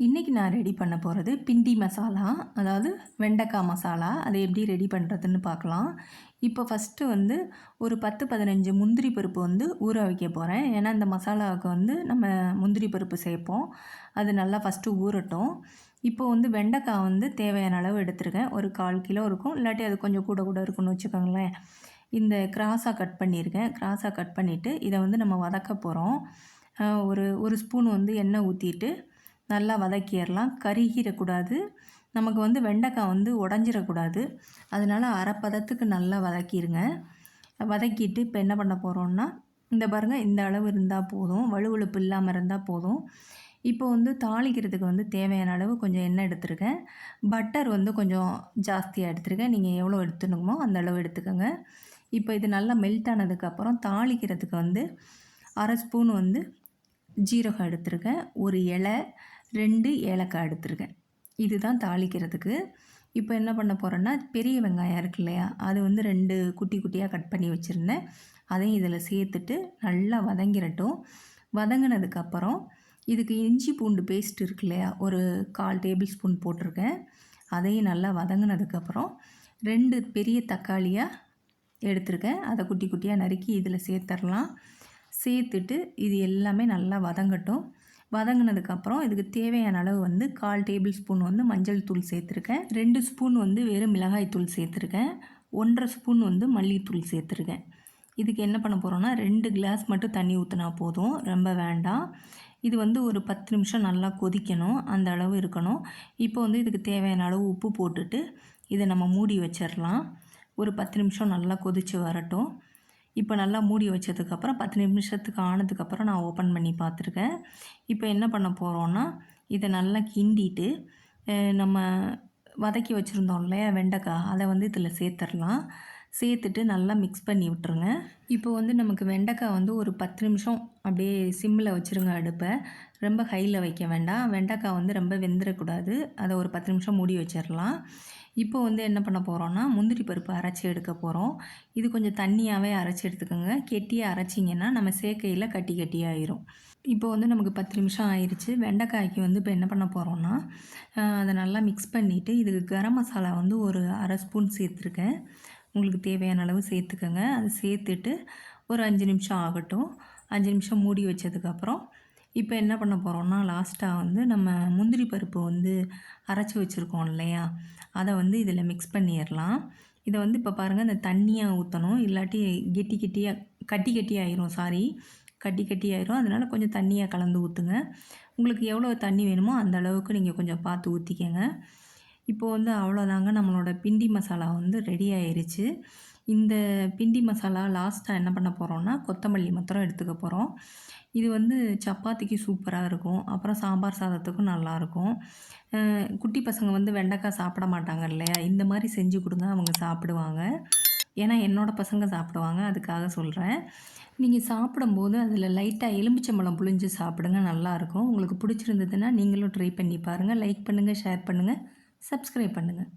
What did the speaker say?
இன்றைக்கி நான் ரெடி பண்ண போகிறது பிண்டி மசாலா, அதாவது வெண்டைக்காய் மசாலா. அதை எப்படி ரெடி பண்ணுறதுன்னு பார்க்கலாம். இப்போ ஃபஸ்ட்டு வந்து ஒரு 10-15 முந்திரி பருப்பு வந்து ஊற வைக்க போகிறேன். ஏன்னா இந்த மசாலாவுக்கு வந்து நம்ம முந்திரி பருப்பு சேர்ப்போம். அது நல்லா ஃபஸ்ட்டு ஊறட்டும். இப்போ வந்து வெண்டைக்காய் வந்து தேவையான அளவு எடுத்துருக்கேன். ஒரு 1/4 கிலோ இருக்கும், இல்லாட்டி அது கொஞ்சம் கூட கூட இருக்குன்னு வச்சுக்கோங்களேன். இந்த கிராஸாக கட் பண்ணியிருக்கேன். கிராஸாக கட் பண்ணிவிட்டு இதை வந்து நம்ம வதக்க போகிறோம். ஒரு ஸ்பூன் வந்து எண்ணெய் ஊற்றிட்டு நல்லா வதக்கிடலாம். கருகிடக்கூடாது. நமக்கு வந்து வெண்டைக்காய் வந்து உடஞ்சிடக்கூடாது. அதனால் அரைப்பதத்துக்கு நல்லா வதக்கிடுங்க. வதக்கிட்டு இப்போ என்ன பண்ண போகிறோம்னா, இந்த பாருங்கள், இந்த அளவு இருந்தால் போதும். வழுவழுப்பு இல்லாமல் இருந்தால் போதும். இப்போ வந்து தாளிக்கிறதுக்கு வந்து தேவையான அளவு கொஞ்சம் எண்ணெய் எடுத்துருக்கேன். பட்டர் வந்து கொஞ்சம் ஜாஸ்தியாக எடுத்துருக்கேன். நீங்கள் எவ்வளோ எடுத்துணுமோ அந்த அளவு எடுத்துக்கோங்க. இப்போ இது நல்லா மெல்ட் ஆனதுக்கப்புறம் தாளிக்கிறதுக்கு வந்து 1/2 ஸ்பூன் வந்து ஜீரகம் எடுத்துருக்கேன். ஒரு இலை, 2 ஏலக்காய் எடுத்துருக்கேன். இதுதான் தாளிக்கிறதுக்கு. இப்போ என்ன பண்ண போகிறேன்னா, பெரிய வெங்காயம் இருக்கு இல்லையா, அது வந்து 2 குட்டி குட்டியாக கட் பண்ணி வச்சுருந்தேன். அதையும் இதில் சேர்த்துட்டு நல்லா வதங்கிடட்டும். வதங்கினதுக்கப்புறம் இதுக்கு இஞ்சி பூண்டு பேஸ்ட் இருக்கு இல்லையா, ஒரு 1/4 டேபிள் ஸ்பூன் போட்டிருக்கேன். அதையும் நல்லா வதங்கினதுக்கப்புறம் 2 பெரிய தக்காளியாக எடுத்திருக்கேன். அதை குட்டி குட்டியாக நறுக்கி இதில் சேர்த்துடலாம். சேர்த்துட்டு இது எல்லாமே நல்லா வதங்கட்டும். வதங்கினதுக்கப்புறம் இதுக்கு தேவையான அளவு வந்து 1/4 டேபிள் ஸ்பூன் வந்து மஞ்சள் தூள் சேர்த்துருக்கேன். 2 ஸ்பூன் வந்து வெறும் மிளகாய் தூள் சேர்த்துருக்கேன். 1/2 ஸ்பூன் வந்து மல்லித்தூள் சேர்த்துருக்கேன். இதுக்கு என்ன பண்ண போகிறோன்னா, 2 கிளாஸ் மட்டும் தண்ணி ஊற்றினா போதும், ரொம்ப வேண்டாம். இது வந்து ஒரு 10 நிமிஷம் நல்லா கொதிக்கணும், அந்த அளவு இருக்கணும். இப்போ வந்து இதுக்கு தேவையான அளவு உப்பு போட்டுட்டு இதை நம்ம மூடி வச்சிடலாம். ஒரு 10 நிமிஷம் நல்லா கொதித்து வரட்டும். இப்போ நல்லா மூடி வச்சதுக்கப்புறம் 10 நிமிஷத்துக்கு ஆனதுக்கப்புறம் நான் ஓப்பன் பண்ணி பார்த்துருக்கேன். இப்போ என்ன பண்ண போகிறோன்னா, இதை நல்லா கிண்டிட்டு நம்ம வதக்கி வச்சுருந்தோம் இல்லையா வெண்டைக்காய், அதை வந்து இதில் சேர்த்துடலாம். சேர்த்துட்டு நல்லா மிக்ஸ் பண்ணி விட்டுருங்க. இப்போ வந்து நமக்கு வெண்டைக்காய் வந்து ஒரு 10 நிமிஷம் அப்படியே சிம்மில் வச்சுருங்க அடுப்பை. ரொம்ப ஹையில் வைக்க வேண்டாம். வெண்டைக்காய் வந்து ரொம்ப வெந்துடக்கூடாது. அதை ஒரு 10 நிமிஷம் மூடி வச்சிடலாம். இப்போ வந்து என்ன பண்ண போகிறோன்னா, முந்திரி பருப்பு அரைச்சி எடுக்க போகிறோம். இது கொஞ்சம் தண்ணியாகவே அரைச்சி எடுத்துக்கோங்க. கெட்டியாக அரைச்சிங்கன்னா நம்ம சேர்க்கையில் கட்டி கட்டியாயிரும். இப்போ வந்து நமக்கு 10 நிமிஷம் ஆயிடுச்சு. வெண்டைக்காய்க்கு வந்து இப்போ என்ன பண்ண போகிறோன்னா, அதை நல்லா மிக்ஸ் பண்ணிவிட்டு இதுக்கு கரம் மசாலா வந்து ஒரு 1/2 ஸ்பூன் சேர்த்துருக்கேன். உங்களுக்கு தேவையான அளவு சேர்த்துக்கோங்க. அதை சேர்த்துட்டு ஒரு 5 நிமிஷம் ஆகட்டும். 5 நிமிஷம் மூடி வச்சதுக்கப்புறம் இப்போ என்ன பண்ண போகிறோம்னா, லாஸ்ட்டாக வந்து நம்ம முந்திரி பருப்பு வந்து அரைச்சி வச்சுருக்கோம் இல்லையா, அதை வந்து இதில் மிக்ஸ் பண்ணிடலாம். இதை வந்து இப்போ பாருங்கள், இந்த தண்ணியாக ஊற்றணும், இல்லாட்டி கட்டி கட்டியாயிரும். கட்டி கட்டியாயிரும். அதனால் கொஞ்சம் தண்ணியாக கலந்து ஊற்றுங்க. உங்களுக்கு எவ்வளோ தண்ணி வேணுமோ அந்த அளவுக்கு நீங்கள் கொஞ்சம் பார்த்து ஊற்றிக்கங்க. இப்போ வந்து அவ்வளோதாங்க, நம்மளோட பிண்டி மசாலா வந்து ரெடி ஆயிடுச்சு. இந்த பிண்டி மசாலா லாஸ்ட்டாக என்ன பண்ண போகிறோன்னா, கொத்தமல்லி மாத்திரம் எடுத்துக்க போகிறோம். இது வந்து சப்பாத்திக்கு சூப்பராக இருக்கும். அப்புறம் சாம்பார் சாதத்துக்கும் நல்லாயிருக்கும். குட்டி பசங்க வந்து வெண்டைக்காய் சாப்பிட மாட்டாங்க இல்லையா, இந்த மாதிரி செஞ்சு கொடுங்க, அவங்க சாப்பிடுவாங்க. ஏன்னா என்னோடய பசங்க சாப்பிடுவாங்க, அதுக்காக சொல்கிறேன். நீங்கள் சாப்பிடும்போது அதில் லைட்டாக எலுமிச்சம்பழம் புழிஞ்சு சாப்பிடுங்க, நல்லாயிருக்கும். உங்களுக்கு பிடிச்சிருந்ததுன்னா நீங்களும் ட்ரை பண்ணி பாருங்கள். லைக் பண்ணுங்கள், ஷேர் பண்ணுங்கள், சப்ஸ்கிரைப் பண்ணுங்கள்.